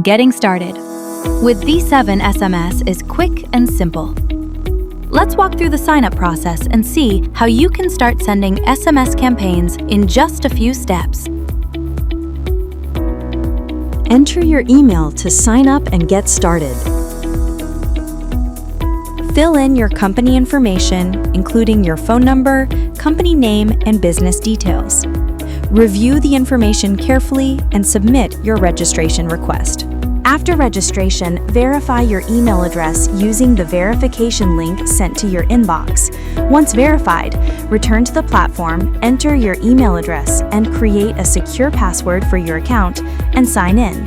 Getting started with D7 SMS is quick and simple. Let's walk through the sign-up process and see how you can start sending SMS campaigns in just a few steps. Enter your email to sign up and get started. Fill in your company information, including your phone number, company name, and business details. Review the information carefully and submit your registration request. After registration, verify your email address using the verification link sent to your inbox. Once verified, return to the platform, enter your email address, and create a secure password for your account and sign in.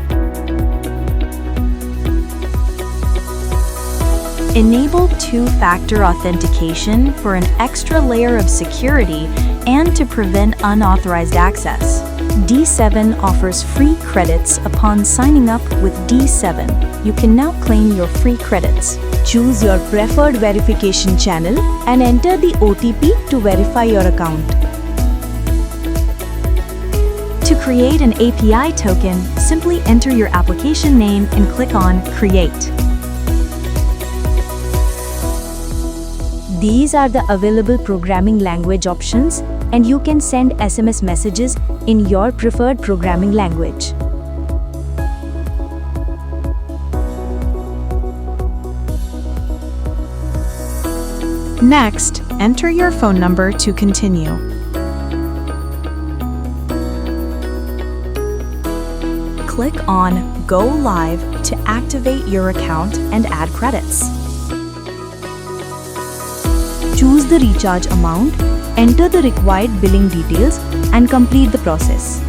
Enable two-factor authentication for an extra layer of security and to prevent unauthorized access. D7 offers free credits upon signing up with D7. You can now claim your free credits. Choose your preferred verification channel and enter the OTP to verify your account. To create an API token, simply enter your application name and click on Create. These are the available programming language options, and you can send SMS messages in your preferred programming language. Next, enter your phone number to continue. Click on Go Live to activate your account and add credits. Choose the recharge amount, enter the required billing details, and complete the process.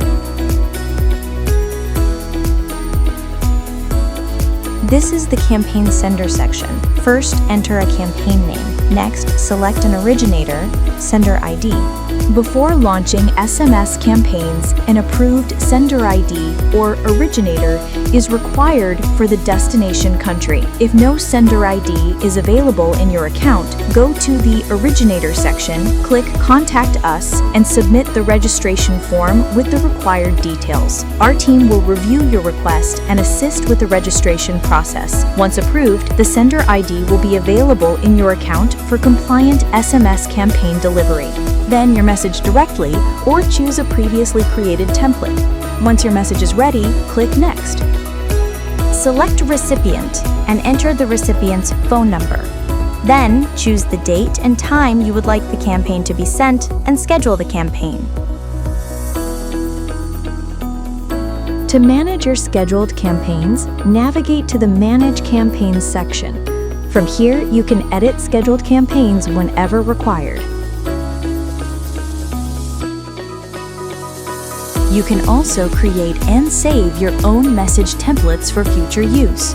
This is the campaign sender section. First, enter a campaign name. Next, select an originator, sender ID. Before launching SMS campaigns, an approved sender ID or originator is required for the destination country. If no sender ID is available in your account, go to the originator section, click Contact Us, and submit the registration form with the required details. Our team will review your request and assist with the registration process. Once approved, the sender ID will be available in your account for compliant SMS campaign delivery. Then your message directly or choose a previously created template. Once your message is ready, click Next. Select Recipient and enter the recipient's phone number. Then choose the date and time you would like the campaign to be sent and schedule the campaign. To manage your scheduled campaigns, navigate to the Manage Campaigns section. From here, you can edit scheduled campaigns whenever required. You can also create and save your own message templates for future use.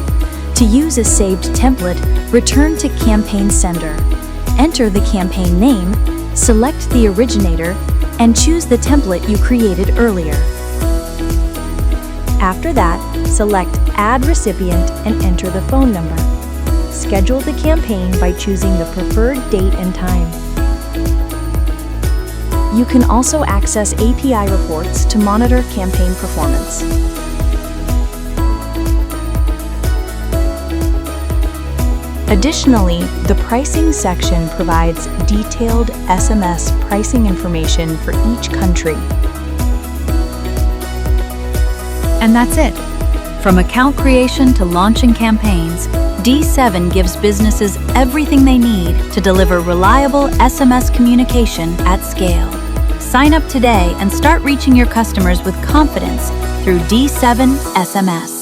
To use a saved template, return to Campaign Sender. Enter the campaign name, select the originator, and choose the template you created earlier. After that, select Add Recipient and enter the phone number. Schedule the campaign by choosing the preferred date and time. You can also access API reports to monitor campaign performance. Additionally, the pricing section provides detailed SMS pricing information for each country. And that's it. From account creation to launching campaigns, D7 gives businesses everything they need to deliver reliable SMS communication at scale. Sign up today and start reaching your customers with confidence through D7 SMS.